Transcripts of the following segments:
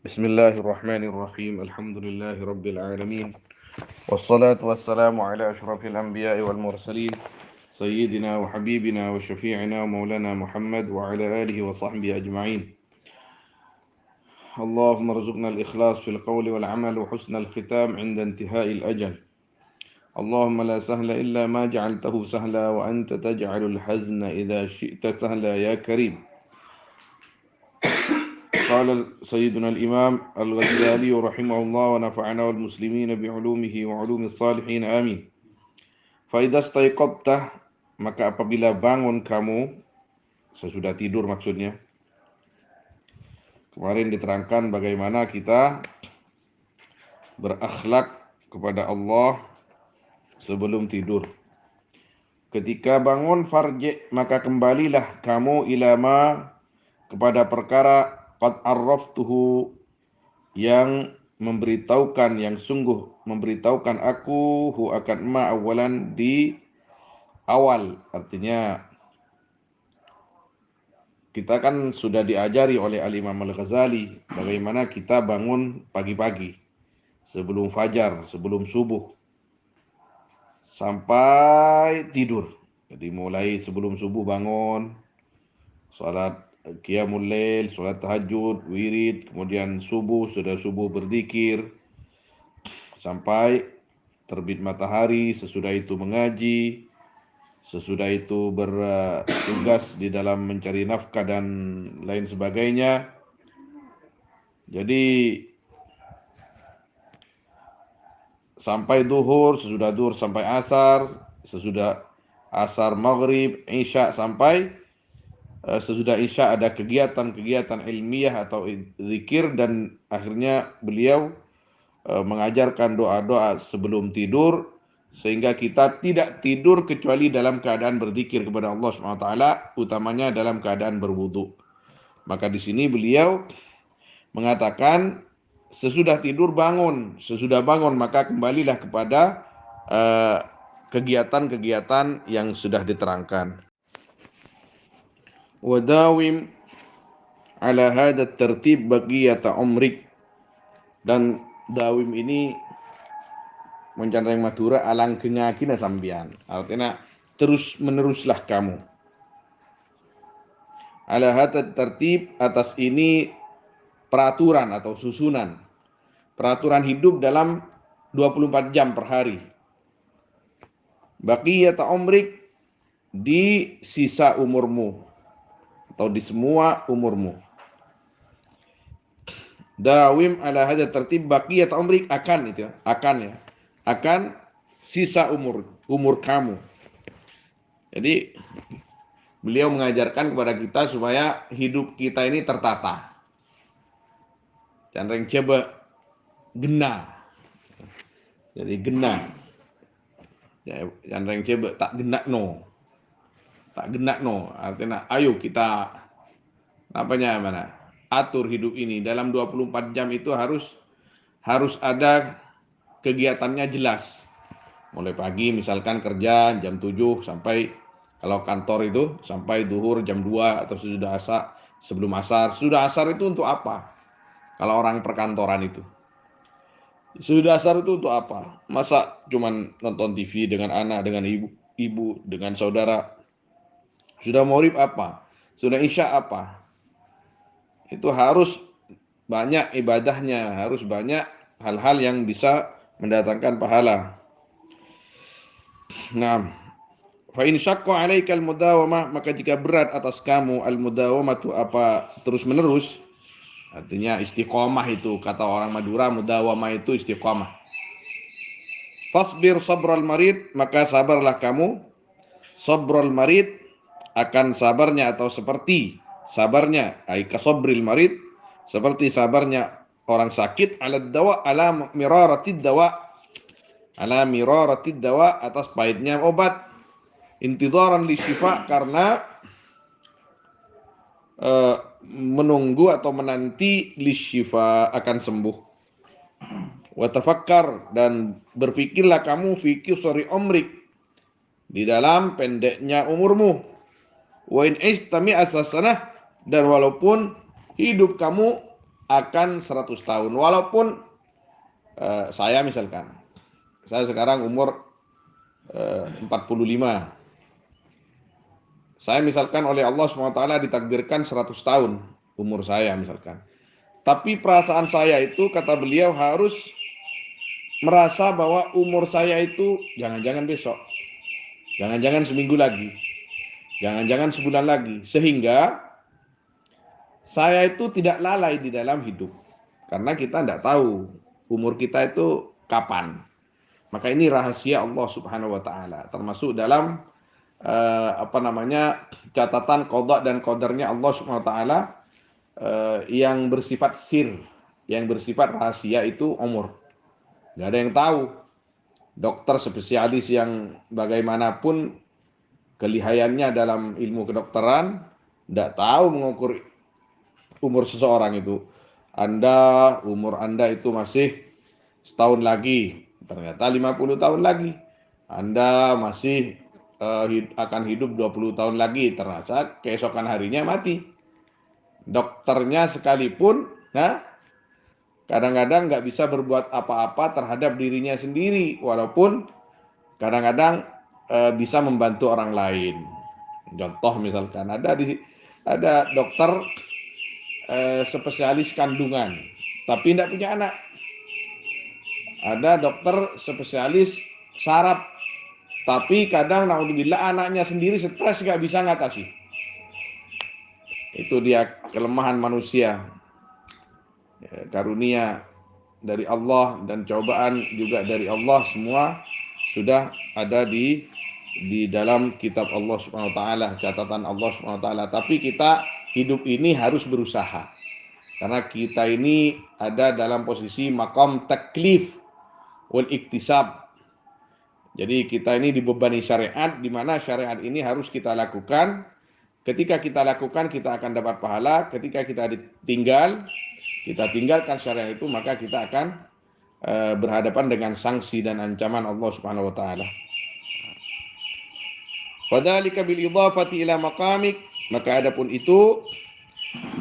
Bismillahirrahmanirrahim. Alhamdulillahi rabbil alamin. Wassalatu wassalamu ala asyrafil anbiya'i wal mursalin sayyidina wa habibina wa syafi'ina wa maulana Muhammad wa ala alihi wa sahbihi ajma'in. Allahumma rzuqna al-ikhlas fil qawli wal amal wa husnal khitam 'inda intihai al-ajal. Allahumma la sahla illa ma ja'altahu sahla wa anta taj'alul hazna idza syi'ta sahla ya karim. قال سيدنا الإمام الغزالي رحمه الله ونفعنا والمسلمين بعلومه وعلوم الصالحين آمين. فإذا استيقظت, maka apabila bangun kamu, sesudah tidur maksudnya. Kemarin diterangkan bagaimana kita berakhlak kepada Allah sebelum tidur. Ketika bangun farji, maka kembalilah kamu ilama kepada perkara qad arraftuhu, yang memberitahukan, yang sungguh memberitahukan aku akan ma awalan, di awal. Artinya kita kan sudah diajari oleh Al-Imam Al-Ghazali bagaimana kita bangun pagi-pagi sebelum fajar, sebelum subuh sampai tidur. Jadi mulai sebelum subuh bangun, salat qiyamul lail, salat tahajud, wirid, kemudian subuh, sudah subuh berzikir sampai terbit matahari, sesudah itu mengaji, sesudah itu bertugas di dalam mencari nafkah dan lain sebagainya. Jadi sampai duhur, sesudah duhur sampai asar, sesudah asar maghrib, isya, sampai sesudah isya ada kegiatan-kegiatan ilmiah atau zikir, dan akhirnya beliau mengajarkan doa-doa sebelum tidur sehingga kita tidak tidur kecuali dalam keadaan berzikir kepada Allah Subhanahu wa taala, utamanya dalam keadaan berwudu. Maka di sini beliau mengatakan sesudah tidur bangun, sesudah bangun maka kembalilah kepada kegiatan-kegiatan yang sudah diterangkan. Wadawim ala hadha tertib baqiyata umrik, dan dawim ini mencanreng Madura alang kengakina sambian, artinya terus meneruslah kamu. Ala hadha tertib, atas ini peraturan atau susunan, peraturan hidup dalam 24 jam per hari. Baqiyata umrik, di sisa umurmu atau di semua umurmu. Dawim ala hadza tertib baqiyat umrik, akan itu ya, akan ya, akan sisa umur kamu. Jadi beliau mengajarkan kepada kita supaya hidup kita ini tertata. Canreng coba gena. Jadi gena. Ya, canreng coba tak gena no. Tak gena no, artinya ayo kita mana? Atur hidup ini dalam 24 jam itu harus ada kegiatannya jelas. Mulai pagi misalkan kerja jam 7 sampai, kalau kantor itu sampai duhur jam 2 atau sesudah asar, sebelum asar. Sudah asar itu untuk apa? Kalau orang perkantoran itu. Sudah asar itu untuk apa? Masa cuman nonton TV dengan anak, dengan ibu, dengan saudara. Sudah maghrib apa? Sudah isya apa? Itu harus banyak ibadahnya, harus banyak hal-hal yang bisa mendatangkan pahala. Nah, fa in syaqqa 'alaika al-mudawamah, maka jika berat atas kamu al-mudawamatu, apa terus menerus, artinya istiqomah, itu kata orang Madura, mudawamah itu istiqomah. Fasbir sabral marid, maka sabarlah kamu, sabral marid, akan sabarnya atau seperti sabarnya, ai kasabril marid, seperti sabarnya orang sakit, ala dawa, ala miraratid dawa, ala miraratid dawa, atas pahitnya obat, intidaran li syifa, karena menunggu atau menanti li syifa, akan sembuh. Wa tafakkar, dan berpikirlah kamu fi qisari umrik, di dalam pendeknya umurmu. Wa in istami asasana, dan walaupun hidup kamu akan 100 tahun. Walaupun saya misalkan, saya sekarang umur 45. Saya misalkan oleh Allah SWT ditakdirkan 100 tahun umur saya misalkan. Tapi perasaan saya itu, kata beliau, harus merasa bahwa umur saya itu jangan-jangan besok, jangan-jangan seminggu lagi, jangan-jangan sebulan lagi. Sehingga saya itu tidak lalai di dalam hidup. Karena kita tidak tahu umur kita itu kapan. Maka ini rahasia Allah Subhanahu wa taala, termasuk dalam catatan qada dan qadarnya Allah Subhanahu wa taala yang bersifat sir, yang bersifat rahasia itu umur. Nggak ada yang tahu. Dokter spesialis yang bagaimanapun kelihayannya dalam ilmu kedokteran tidak tahu mengukur umur seseorang itu. Umur Anda itu masih setahun lagi, ternyata 50 tahun lagi. Anda masih akan hidup 20 tahun lagi, ternyata keesokan harinya mati. Dokternya sekalipun, kadang-kadang nggak bisa berbuat apa-apa terhadap dirinya sendiri, walaupun kadang-kadang bisa membantu orang lain. Contoh misalkan ada dokter spesialis kandungan, tapi tidak punya anak. Ada dokter spesialis saraf, tapi kadang naudzubillah anaknya sendiri stres nggak bisa ngatasi. Itu dia kelemahan manusia. Karunia dari Allah dan cobaan juga dari Allah, semua sudah ada di dalam kitab Allah Subhanahu wa taala, catatan Allah Subhanahu wa taala. Tapi kita hidup ini harus berusaha. Karena kita ini ada dalam posisi maqam taklif wal iktisab. Jadi kita ini dibebani syariat, di mana syariat ini harus kita lakukan. Ketika kita lakukan, kita akan dapat pahala. Ketika kita kita tinggalkan syariat itu, maka kita akan berhadapan dengan sanksi dan ancaman Allah Subhanahu wa taala. Fadzalika bil idhafati ila maqamik, maka adapun itu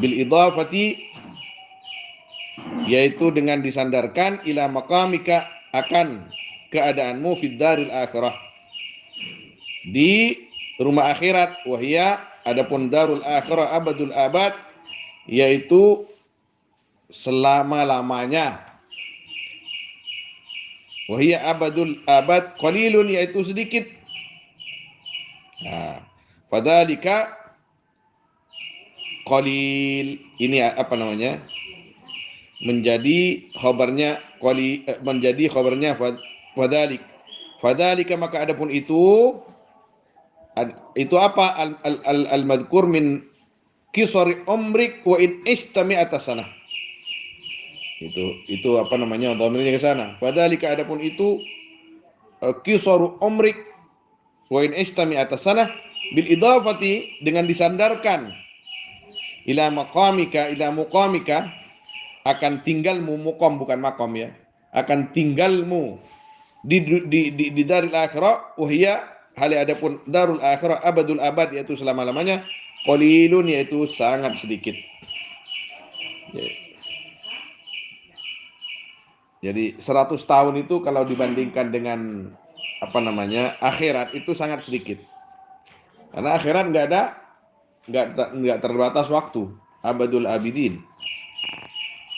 bil idhafati, yaitu dengan disandarkan, ila maqamika, akan keadaanmu fid daril akhirah, di rumah akhirat. Wahia, adapun darul akhirah abadul abad, yaitu selama-lamanya. Wahia abadul abad qalilun, yaitu sedikit. Fadzalika qalil, ini menjadi khabarnya fadzalik, maka adapun itu apa? Al-madhkur min qisari umrik wa in istami'ata sanah. Itu dhamirnya ke sana. Fadzalika, adapun itu qisaru umrik wa in istami'ata sanah, bil idhafati, dengan disandarkan, ila muqamika, akan tinggalmu, muqam bukan maqam ya, akan tinggalmu di darul akhirah. Wahia, hal adapun darul akhirah abadul abad, yaitu selama-lamanya, qalilun, yaitu sangat sedikit. Jadi 100 tahun itu kalau dibandingkan dengan akhirat, itu sangat sedikit. Karena akhirat nggak terbatas waktu, abadul abidin.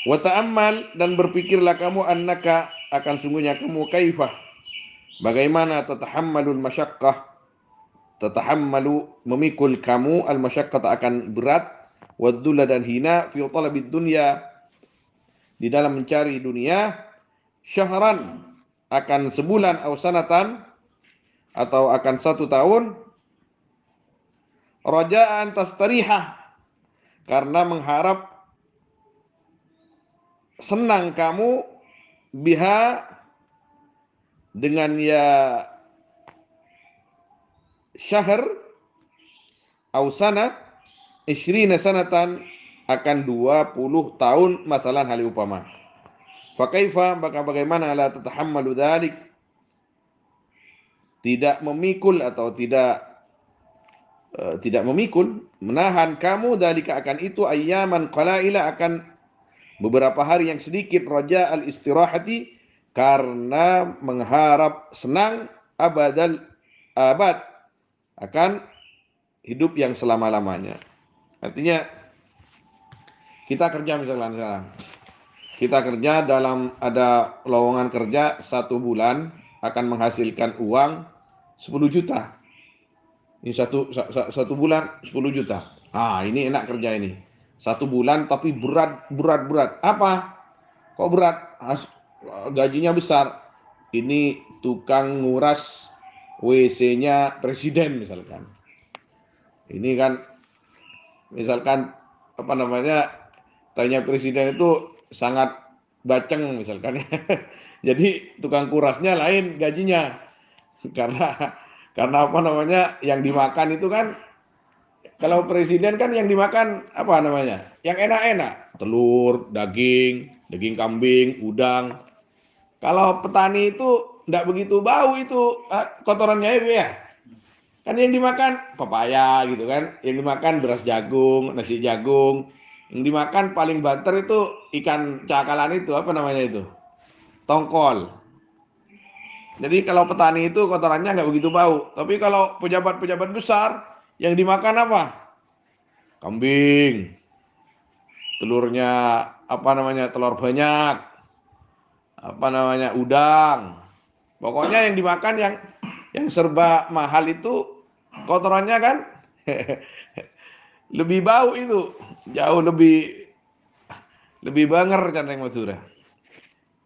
Wa ta'ammal, dan berpikirlah kamu, annaka, akan sungguhnya kamu, kaifah, bagaimana, tatahammalul masyaqqah, memikul kamu, al masyaqqah, akan berat, wadzulla, dan hina, fi talabid dunya, di dalam mencari dunia, syahran, akan sebulan, aw sanatan, atau akan 1 tahun, raja'an tastarihah, karena mengharap senang kamu, biha, dengan syahr, au sana, 20 sanatan, akan 20 tahun, masalan hal upama. Fa kaifa, maka bagaimana, la tatahammalu dzalik, tidak memikul atau tidak memikul, menahan kamu, dzalika, akan itu, ayyaman qalaila, akan beberapa hari yang sedikit raja al-istirahati, karena mengharap senang abadal abad, akan hidup yang selama-lamanya. Artinya kita kerja misalkan sekarang, kita kerja dalam ada lowongan kerja 1 bulan akan menghasilkan uang 10 juta. Ini satu bulan 10 juta. Ah, ini enak kerja ini. 1 bulan tapi berat. Apa? Kok berat? Gajinya besar. Ini tukang nguras WC-nya presiden misalkan. Ini kan misalkan apa namanya, tanya presiden itu sangat baceng misalkan ya. Jadi tukang kurasnya lain gajinya. Karena apa namanya, yang dimakan itu kan, kalau presiden kan yang dimakan apa namanya, yang enak-enak, telur, daging kambing, udang. Kalau petani itu enggak begitu bau itu kotorannya itu ya. Kan yang dimakan pepaya gitu kan, yang dimakan beras jagung, nasi jagung, yang dimakan paling banter itu ikan cakalang itu, apa namanya itu, tongkol. Jadi kalau petani itu kotorannya nggak begitu bau, tapi kalau pejabat-pejabat besar yang dimakan apa? Kambing, telurnya apa namanya, telur banyak, apa namanya, udang. Pokoknya yang dimakan yang serba mahal itu kotorannya kan lebih bau itu, jauh lebih banger Candeng Madura.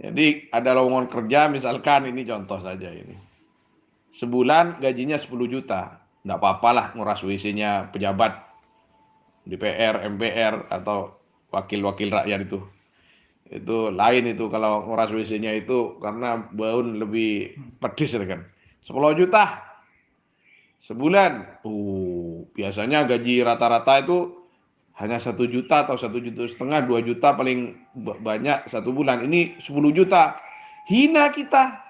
Jadi ada lowongan kerja misalkan, ini contoh saja ini. Sebulan gajinya 10 juta. Enggak apa-apalah nguras WC-nya pejabat DPR, MPR atau wakil-wakil rakyat itu. Itu lain itu kalau nguras WC-nya itu, karena bau lebih pedis kan. 10 juta sebulan. Biasanya gaji rata-rata itu hanya 1 juta atau 1,5 juta, 2 juta paling banyak 1 bulan. Ini 10 juta. Hina kita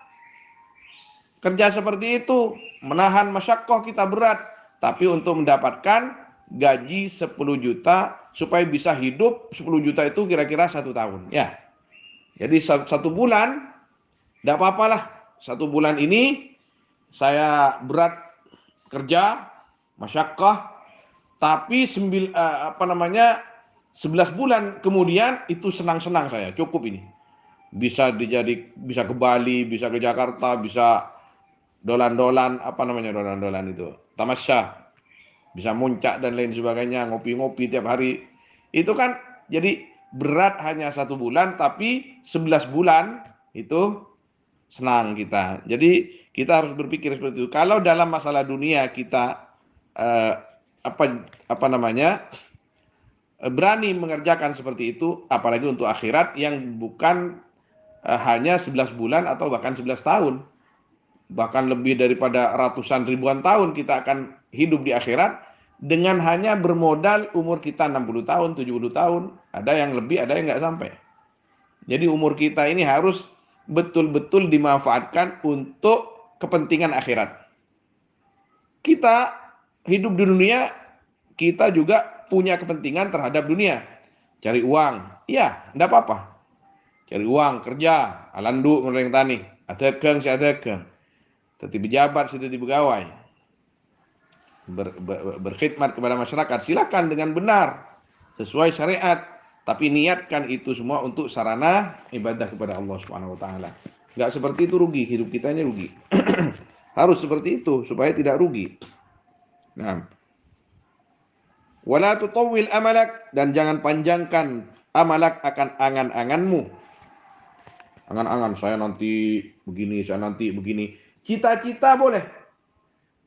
kerja seperti itu, menahan masyakoh kita berat, tapi untuk mendapatkan gaji 10 juta supaya bisa hidup 10 juta itu kira-kira 1 tahun. Ya, jadi 1 bulan, tidak apa-apalah. 1 bulan ini saya berat kerja, masyakoh, tapi 11 bulan kemudian itu senang-senang saya, cukup ini. Bisa ke Bali, bisa ke Jakarta, bisa dolan-dolan, apa namanya dolan-dolan itu, tamasya, bisa muncak dan lain sebagainya, ngopi-ngopi tiap hari. Itu kan jadi berat hanya 1 bulan, tapi 11 bulan itu senang kita. Jadi kita harus berpikir seperti itu. Kalau dalam masalah dunia kita eh, apa namanya, berani mengerjakan seperti itu, apalagi untuk akhirat yang bukan hanya 11 bulan atau bahkan 11 tahun. Bahkan lebih daripada ratusan ribuan tahun kita akan hidup di akhirat dengan hanya bermodal umur kita 60 tahun, 70 tahun. Ada yang lebih, ada yang nggak sampai. Jadi umur kita ini harus betul-betul dimanfaatkan untuk kepentingan akhirat. Kita hidup di dunia, kita juga punya kepentingan terhadap dunia. Cari uang, iya, enggak apa-apa. Cari uang, kerja, alandu ngereng tani, ada geng, si ada geng. Tadi pejabat, si tadi pegawai. Berkhidmat kepada masyarakat, silakan dengan benar, sesuai syariat. Tapi niatkan itu semua untuk sarana ibadah kepada Allah Subhanahu wa taala. Enggak seperti itu rugi, hidup kitanya rugi. Harus seperti itu supaya tidak rugi. Nah, wala tutawwil amalak, dan jangan panjangkan amalak akan angan-anganmu. Angan-angan saya nanti begini, saya nanti begini. Cita-cita boleh,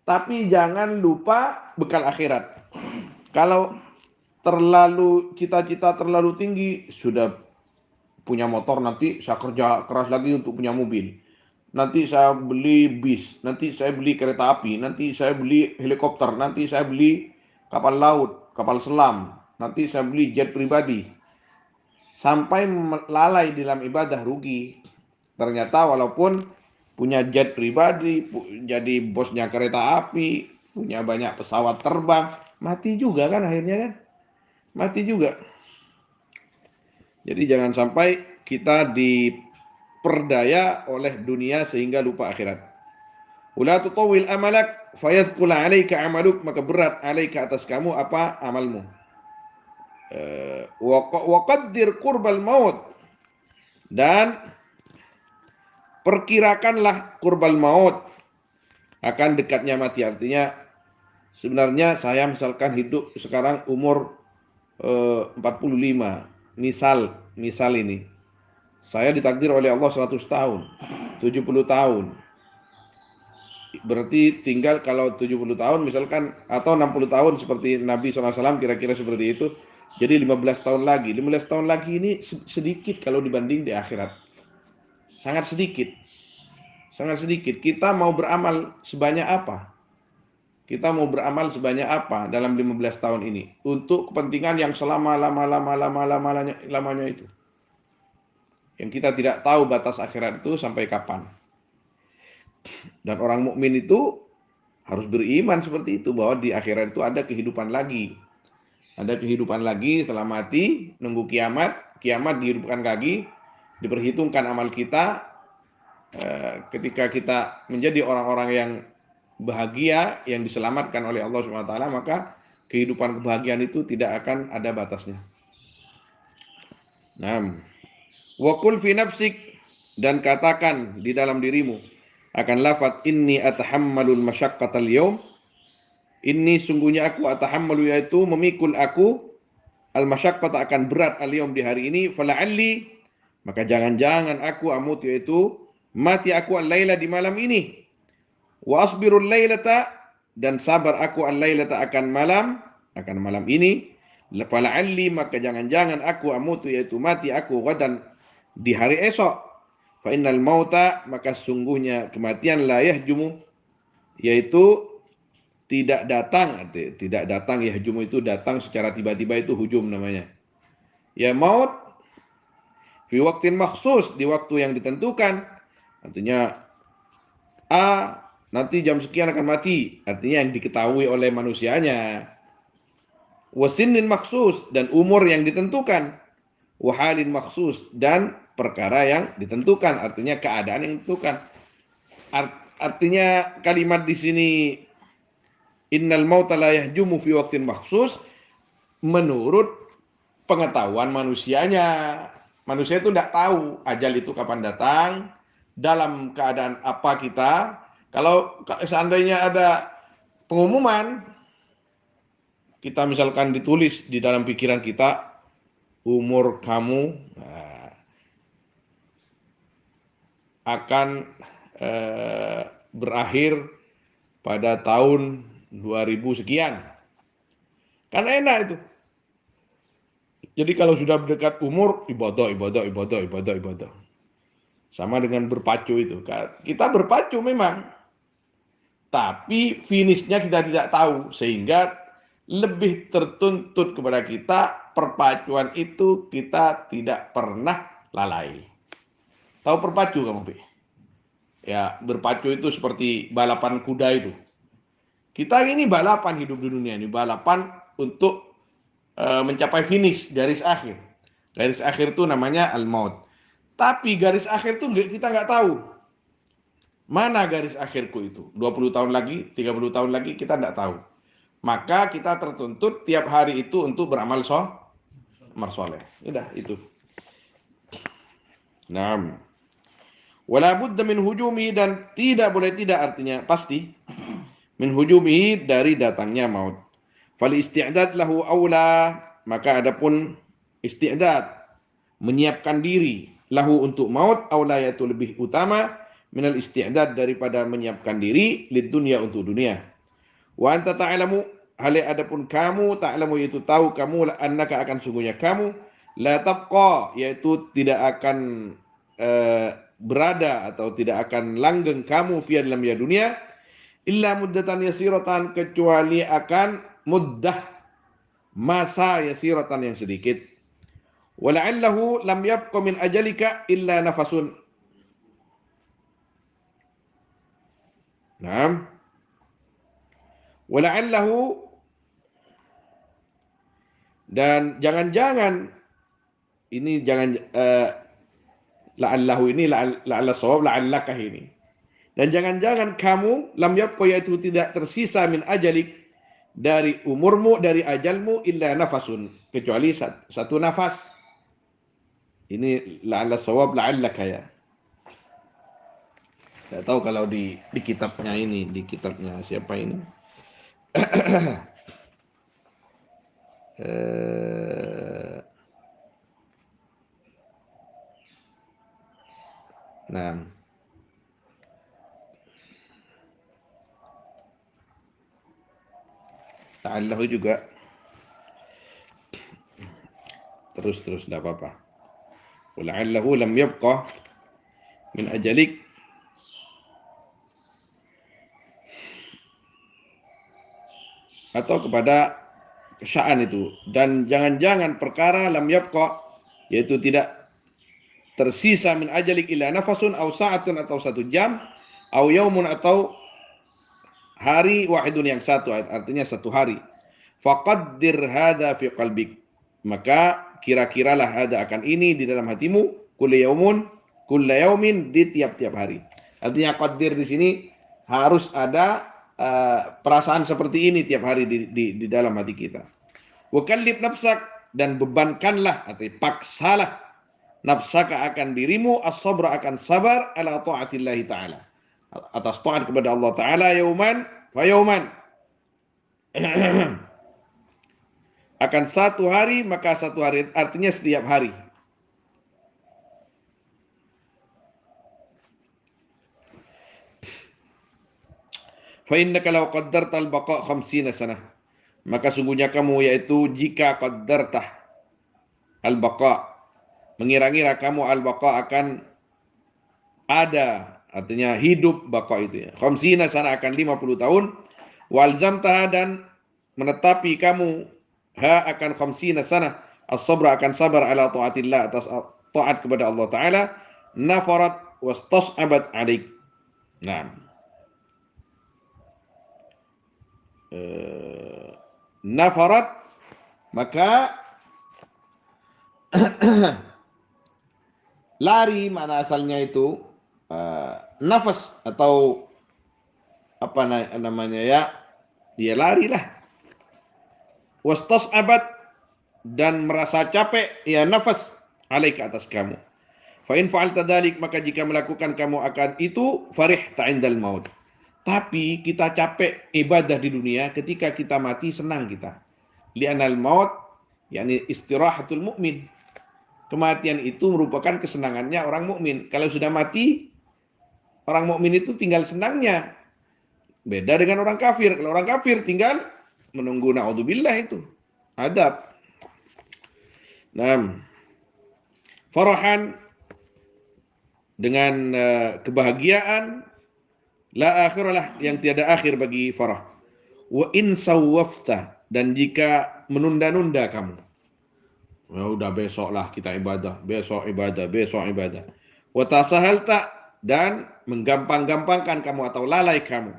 tapi jangan lupa bekal akhirat. Kalau terlalu cita-cita terlalu tinggi, sudah punya motor, nanti saya kerja keras lagi untuk punya mobil. Nanti saya beli bis, nanti saya beli kereta api, nanti saya beli helikopter, nanti saya beli kapal laut, kapal selam, nanti saya beli jet pribadi. Sampai lalai dalam ibadah, rugi. Ternyata walaupun punya jet pribadi, jadi bosnya kereta api, punya banyak pesawat terbang, mati juga kan akhirnya kan? Mati juga. Jadi jangan sampai kita diperdaya oleh dunia sehingga lupa akhirat. Ula tutawil amalak fayadhqul 'alaika 'amaluk, maka berat 'alaika atas kamu apa amalmu. Wa qaddir qurbal maut, dan perkirakanlah qurbal maut, akan dekatnya mati. Artinya sebenarnya saya misalkan hidup sekarang umur 45, misal ini saya ditakdir oleh Allah 100 tahun, 70 tahun. Berarti tinggal kalau 70 tahun misalkan, atau 60 tahun seperti Nabi SAW, kira-kira seperti itu. Jadi 15 tahun lagi. 15 tahun lagi ini sedikit kalau dibanding di akhirat. Sangat sedikit. Sangat sedikit. Kita mau beramal sebanyak apa? Kita mau beramal sebanyak apa dalam 15 tahun ini? Untuk kepentingan yang lamanya itu. Yang kita tidak tahu batas akhirat itu sampai kapan. Dan orang mukmin itu harus beriman seperti itu, bahwa di akhirat itu ada kehidupan lagi. Ada kehidupan lagi setelah mati, nunggu kiamat, kiamat dihidupkan lagi, diperhitungkan amal kita. Ketika kita menjadi orang-orang yang bahagia, yang diselamatkan oleh Allah SWT, maka kehidupan kebahagiaan itu tidak akan ada batasnya. Nah, wa qul fi nafsik, dan katakan di dalam dirimu akan lafaz inni atahammalul masyaqqatal yaum, ini sungguhnya aku atahammalu, yaitu memikul aku, al masyaqqata akan berat, al yaum di hari ini, fala'alli, maka jangan-jangan aku amut, yaitu mati aku al-laila di malam ini, wa asbirul lailata, dan sabar aku al-lailata akan malam ini, fala'alli, maka jangan-jangan aku amut, yaitu mati aku gadan di hari esok, fa innal mauta, maka sungguhnya kematian la yahjumu, yaitu tidak datang. Ya, hujum itu datang secara tiba-tiba, itu hujum namanya. Ya, maut fi waktin maksus, di waktu yang ditentukan. Artinya nanti jam sekian akan mati, artinya yang diketahui oleh manusianya. Wasinin maksus, dan umur yang ditentukan. Wahalin maksus, dan perkara yang ditentukan, artinya keadaan yang ditentukan. Artinya kalimat di sini innal mauta la yahjumu fi waqtin maksus, menurut pengetahuan manusianya. Manusia itu tidak tahu ajal itu kapan datang, dalam keadaan apa kita. Kalau seandainya ada pengumuman, kita misalkan ditulis di dalam pikiran kita, umur kamu akan berakhir pada tahun 2000 sekian. Kan enak itu. Jadi kalau sudah berdekat umur, ibadah. Sama dengan berpacu itu. Kita berpacu memang, tapi finishnya kita tidak tahu, sehingga lebih tertuntut kepada kita perpacuan itu kita tidak pernah lalai. Tahu perpacu kamu, Pi? Ya, berpacu itu seperti balapan kuda itu. Kita ini balapan hidup di dunia ini, balapan untuk mencapai finish, garis akhir. Garis akhir itu namanya al-maut. Tapi garis akhir itu kita nggak tahu. Mana garis akhirku itu? 20 tahun lagi, 30 tahun lagi, kita tidak tahu. Maka kita tertuntut tiap hari itu untuk beramal soleh. Udah itu. Naam. Wala budda min hujumi, dan tidak boleh tidak, artinya pasti, min hujumi, dari datangnya maut. Fal isti'dad lahu aula, maka adapun isti'dad, menyiapkan diri, lahu untuk maut, aula, yaitu lebih utama, minal isti'dad, daripada menyiapkan diri lid dunia, untuk dunia. Wa anta ta'lamu, hale adapun kamu, ta'lamu, yaitu tahu kamu, annaka, akan sungguhnya kamu, la tabqa, yaitu tidak akan berada atau tidak akan langgeng kamu fi dalam dunia, illa muddatan yasiratan, kecuali akan muddah, masa yasiratan yang sedikit. Wala'allahu lam yabqa min ajalika illa nafasun. Naam. Wala'allahu, dan jangan-jangan ini jangan la'allahu ini la'alla shawab la'allakah ini. Dan jangan-jangan kamu lam yabqa yaitu tidak tersisa min ajalik dari umurmu, dari ajalmu illa nafasun, kecuali satu nafas. Ini la'alla shawab la'allaka ya. Tidak tahu kalau di kitabnya ini, di kitabnya siapa ini? Nah, la'allahu juga terus tidak apa-apa. La'allahu lam yabqa min ajalik atau kepada sya'an itu. Dan jangan-jangan perkara lam yabqa yaitu tidak tersisa min ajalik illa nafasun aw sa'atun atau 1 jam aw yaumun atau hari wahidun yang satu, artinya 1 hari. Faqaddir hadza fi qalbik, maka kira-kiralah hadza akan ini di dalam hatimu, kullu yaumin, di tiap-tiap hari. Artinya qaddir di sini harus ada perasaan seperti ini tiap hari di dalam hati kita. Wa kallib nafsak, dan bebankanlah atau paksalah nafsaka akan dirimu, as-sabra akan sabar, ala ta'atillahi ta'ala, atas taat kepada Allah Ta'ala, yauman fa yauman. Akan 1 hari maka 1 hari, artinya setiap hari. Fa innaka law qaddarta al-baqa' 50 sanah, maka sungguhnya kamu, yaitu jika qaddarta al-baqa', mengira-ngira kamu al-baqa' akan ada, artinya hidup baqa' itu ya. 50 sanah akan 50 tahun. Walzamtaha, dan menetapi kamu akan 50 sanah as-sabra akan sabar ala taatillah, atas taat kepada Allah Ta'ala. Nafarat wastas'abat alaik. Nah, nafarat, maka lari, mana asalnya itu nafas atau apa namanya ya, dia larilah. Wastas'abat, dan merasa capek, ya nafas, alaika, atas kamu. Fa in fa'alta dzalik, maka jika melakukan kamu akan itu, farihta indal maut. Tapi kita capek ibadah di dunia, ketika kita mati senang kita. Li'anal maut yakni istirahatul mukmin. Kematian itu merupakan kesenangannya orang mukmin. Kalau sudah mati, orang mukmin itu tinggal senangnya. Beda dengan orang kafir. Kalau orang kafir tinggal menunggu, naudzubillah, itu adab. Nah, farahan, dengan kebahagiaan, la akhiralah, yang tiada akhir bagi farah. Wa in sawwafta, dan jika menunda-nunda kamu, ya udah besoklah kita ibadah, besok ibadah. Wa tasahalta, dan menggampang-gampangkan kamu atau lalai kamu.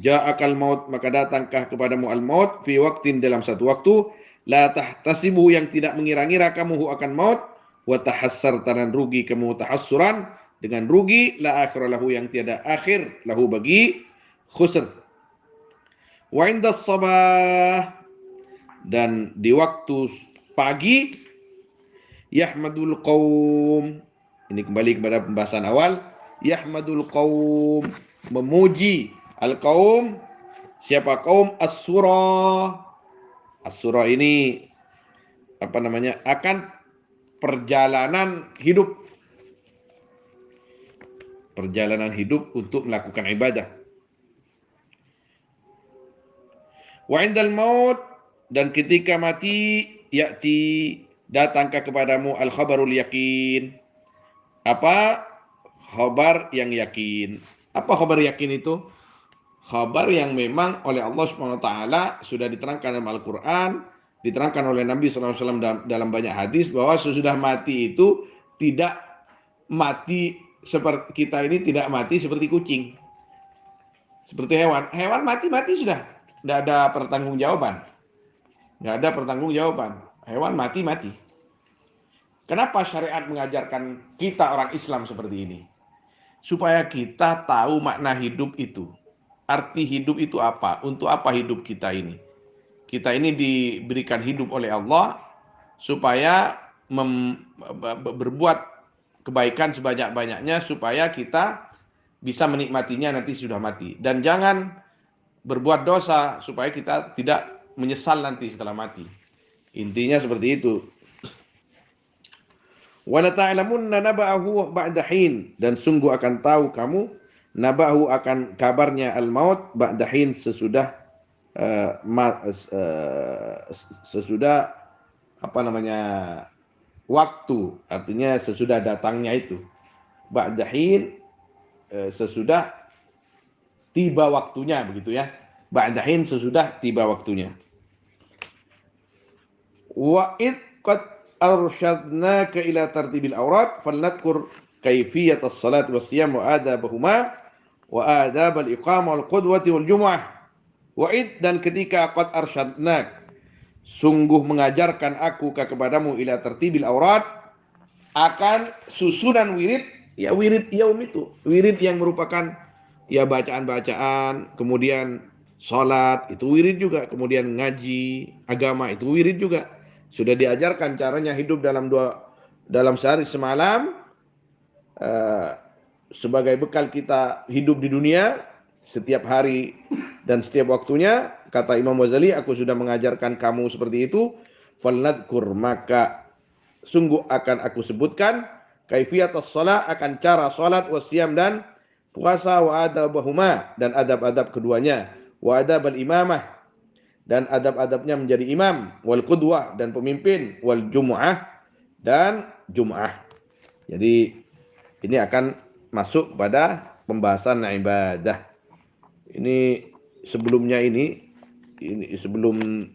Ja'akal maut, maka datangkah kepadamu al-maut, fi waktin, dalam satu waktu, la tahtasibu, yang tidak mengira-ngira kamu akan maut, wa tahassarta, dan rugi kamu, tahassuran, dengan rugi, la akhir lahu, yang tiada akhir, lahu bagi khusr. Wa inda sabah, dan di waktu pagi, yahmadul qaum, ini kembali kepada pembahasan awal, yahmadul qaum, memuji al-qaum, siapa kaum? As-surah. As-surah ini apa namanya? Akan perjalanan hidup. Perjalanan hidup untuk melakukan ibadah. Wa indal maut, dan ketika mati, ya'ti, datangkah kepadamu al-khabarul yakin. Apa? Khabar yang yakin. Apa khabar yakin itu? Khabar yang memang oleh Allah Subhanahu wa taala sudah diterangkan dalam Al-Qur'an, diterangkan oleh Nabi sallallahu alaihi wasallam dalam banyak hadis, bahwa sesudah mati itu tidak mati seperti kita ini, tidak mati seperti kucing. Seperti hewan. Hewan mati sudah. Tidak ada pertanggungjawaban. Tidak ada pertanggungjawaban. Hewan mati. Kenapa syariat mengajarkan kita orang Islam seperti ini? Supaya kita tahu makna hidup itu. Arti hidup itu apa? Untuk apa hidup kita ini? Kita ini diberikan hidup oleh Allah supaya berbuat kebaikan sebanyak-banyaknya supaya kita bisa menikmatinya nanti sudah mati. Dan jangan berbuat dosa supaya kita tidak menyesal nanti setelah mati. Intinya seperti itu. Wa lata'lamunna naba'ahu ba'da hin, dan sungguh akan tahu kamu naba'ahu akan kabarnya al-maut ba'da hin sesudah sesudah apa namanya waktu, artinya sesudah datangnya itu. Ba'da hin sesudah tiba waktunya, begitu ya. Ba'da hin sesudah tiba waktunya. Wa id qad arsyadnaka ila tartibil awrat falnadhkur kaifiyat as-salat was-siyam wa adabahuma wa adab al-iqamah wal qudwati wal jumu'ah. Wa id, dan ketika qad arsyadnak, sungguh mengajarkan aku kepadamu ila tartibil awrat, akan susunan wirid, ya wirid yaum itu, wirid yang merupakan ya bacaan-bacaan, kemudian sholat itu wirid juga, kemudian ngaji agama itu wirid juga. Sudah diajarkan caranya hidup dalam sehari semalam sebagai bekal kita hidup di dunia setiap hari dan setiap waktunya. Kata Imam Ghazali, aku sudah mengajarkan kamu seperti itu. Falnadhkur, maka sungguh akan aku sebutkan kaifiyatus shalah, akan cara salat, wasyam dan puasa, wa adabahuma, dan adab-adab keduanya, wa adabal imamah, dan adab-adabnya menjadi imam, wal qudwah, dan pemimpin, wal jumu'ah, dan jum'ah. Jadi ini akan masuk pada pembahasan ibadah. Ini sebelumnya ini sebelum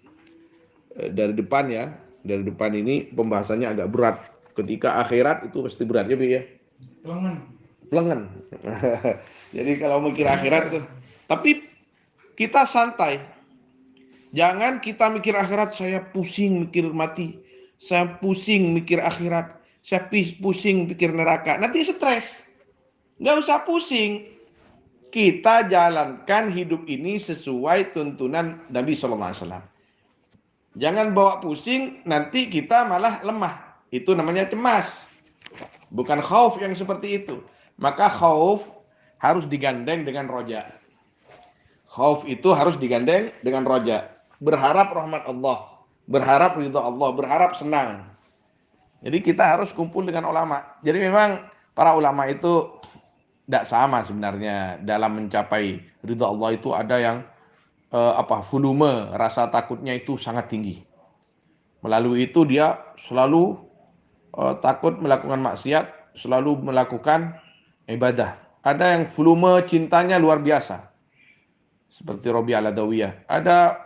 dari depan ya, dari depan ini pembahasannya agak berat. Ketika akhirat itu pasti berat ya, Bi ya. Pelengan. Jadi kalau mikir akhirat itu, tapi kita santai. Jangan kita mikir akhirat, saya pusing mikir mati, saya pusing mikir akhirat, saya pusing pikir neraka. Nanti stres. Nggak usah pusing. Kita jalankan hidup ini sesuai tuntunan Nabi SAW. Jangan bawa pusing, nanti kita malah lemah. Itu namanya cemas. Bukan khauf yang seperti itu. Maka khauf harus digandeng dengan roja. Khauf itu harus digandeng dengan roja. Berharap rahmat Allah, berharap ridha Allah, berharap senang. Jadi kita harus kumpul dengan ulama. Jadi memang para ulama itu tidak sama sebenarnya dalam mencapai ridha Allah. Itu ada yang volume rasa takutnya itu sangat tinggi. Melalui itu dia selalu takut melakukan maksiat, selalu melakukan ibadah. Ada yang volume cintanya luar biasa, seperti Robi Al-Adawiyah. Ada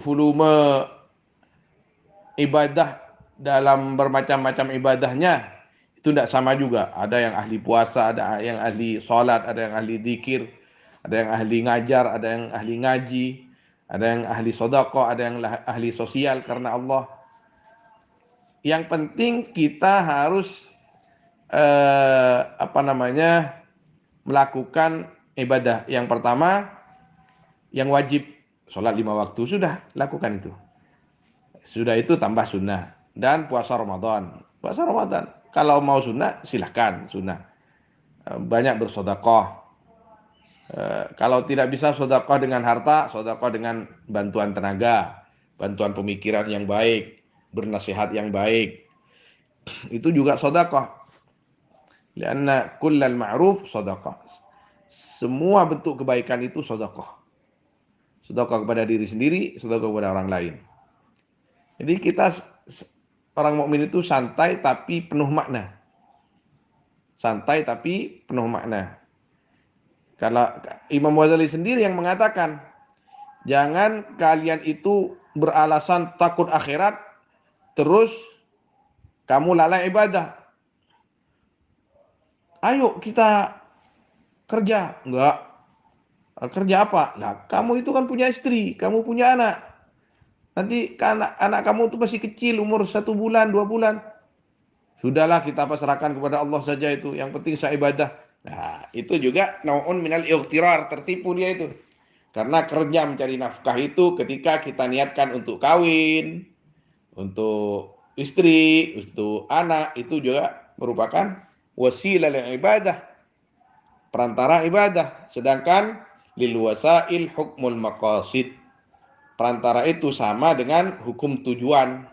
volume ibadah dalam bermacam-macam ibadahnya itu tidak sama juga. Ada yang ahli puasa, ada yang ahli sholat, ada yang ahli zikir, ada yang ahli ngajar, ada yang ahli ngaji, ada yang ahli sedekah, ada yang ahli sosial karena Allah. Yang penting kita harus melakukan ibadah. Yang pertama, yang wajib, sholat 5 waktu, sudah lakukan itu. Sudah itu tambah sunnah. Dan puasa Ramadan. Puasa Ramadan. Kalau mau sunnah, silahkan sunnah. Banyak bersedekah. Kalau tidak bisa sedekah dengan harta, sedekah dengan bantuan tenaga, bantuan pemikiran yang baik, bernasihat yang baik. Itu juga sedekah. Lianna kullal ma'ruf sedekah. Semua bentuk kebaikan itu sedekah. Sedekah kepada diri sendiri, sedekah kepada orang lain. Jadi kita orang mukmin itu santai tapi penuh makna. Santai tapi penuh makna. Kalau Imam Ghazali sendiri yang mengatakan, jangan kalian itu beralasan takut akhirat terus kamu lalai ibadah. Ayo kita kerja. Enggak. Kerja apa? Nah, kamu itu kan punya istri, kamu punya anak. Nanti kan anak kamu itu masih kecil, umur 1 bulan, 2 bulan. Sudahlah kita pasrahkan kepada Allah saja itu. Yang penting saya ibadah. Nah, itu juga naun minal ightirar, tertipu dia itu. Karena kerja mencari nafkah itu ketika kita niatkan untuk kawin, untuk istri, untuk anak, itu juga merupakan wasilah ibadah, perantara ibadah. Sedangkan lil wasail hukmul maqasid. Perantara itu sama dengan hukum tujuan.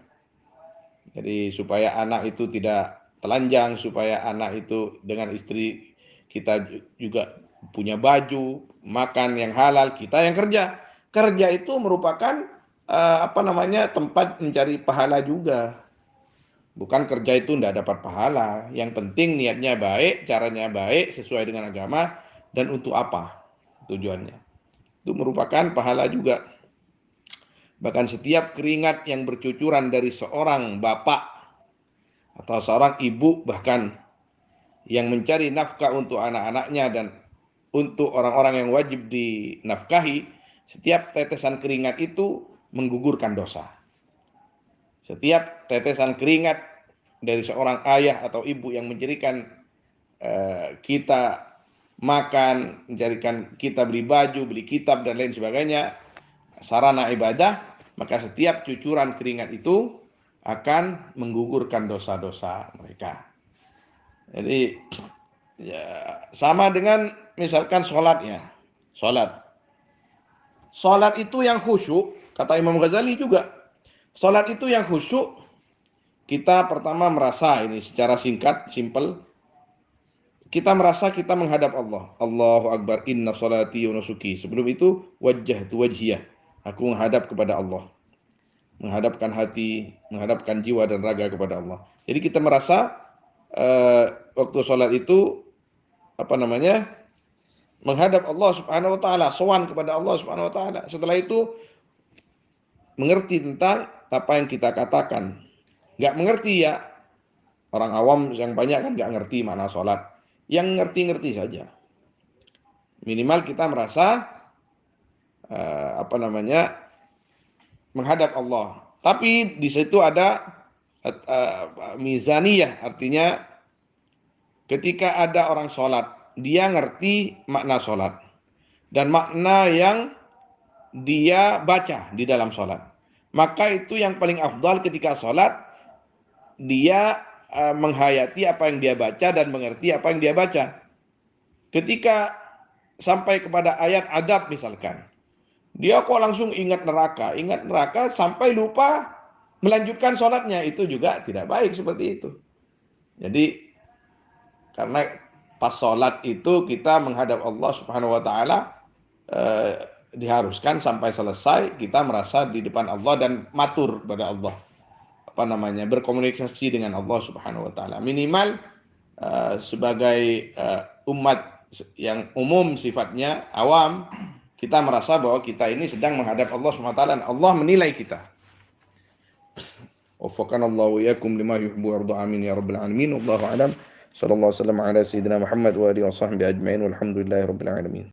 Jadi supaya anak itu tidak telanjang, supaya anak itu dengan istri kita juga punya baju, makan yang halal, kita yang kerja. Kerja itu merupakan tempat mencari pahala juga. Bukan kerja itu tidak dapat pahala. Yang penting niatnya baik, caranya baik, sesuai dengan agama, dan untuk apa tujuannya. Itu merupakan pahala juga. Bahkan setiap keringat yang bercucuran dari seorang bapak atau seorang ibu bahkan yang mencari nafkah untuk anak-anaknya dan untuk orang-orang yang wajib dinafkahi, setiap tetesan keringat itu menggugurkan dosa. Setiap tetesan keringat dari seorang ayah atau ibu yang menjadikan kita makan, menjadikan kita beli baju, beli kitab dan lain sebagainya, sarana ibadah, maka setiap cucuran keringat itu akan menggugurkan dosa-dosa mereka. Jadi ya, sama dengan misalkan sholatnya. Sholat itu yang khusyuk, kata Imam Ghazali juga. Sholat itu yang khusyuk, kita pertama merasa ini secara singkat, simple. Kita merasa kita menghadap Allah. Allahu Akbar, inna sholati wa nusuki. Sebelum itu, wajjahtu wajhiyah. Aku menghadap kepada Allah. Menghadapkan hati, menghadapkan jiwa dan raga kepada Allah. Jadi kita merasa waktu sholat itu menghadap Allah Subhanahu wa taala, sowan kepada Allah Subhanahu wa taala. Setelah itu mengerti tentang apa yang kita katakan. Enggak mengerti ya. Orang awam yang banyak kan enggak ngerti makna sholat. Yang ngerti-ngerti saja. Minimal kita merasa menghadap Allah. Tapi di situ ada mizaniyah, artinya ketika ada orang sholat, dia ngerti makna sholat dan makna yang dia baca di dalam sholat. Maka itu yang paling afdal ketika sholat, dia menghayati apa yang dia baca dan mengerti apa yang dia baca. Ketika sampai kepada ayat adab misalkan, dia kok langsung ingat neraka sampai lupa melanjutkan sholatnya, itu juga tidak baik seperti itu. Jadi karena pas sholat itu kita menghadap Allah Subhanahu Wa Taala, diharuskan sampai selesai kita merasa di depan Allah dan matur pada Allah, berkomunikasi dengan Allah Subhanahu Wa Taala. Minimal sebagai umat yang umum sifatnya awam, kita merasa bahwa kita ini sedang menghadap Allah Subhanahu Wa Taala dan Allah menilai kita. Waffaqanallahu iyyakum lima yuhibbu wa yarda, amin ya rabbal alamin. Wallahu a'lam. Sallallahu alaihi wasallam ala sayyidina Muhammad wa alihi wa sahbihi ajma'in walhamdulillahi rabbil alamin.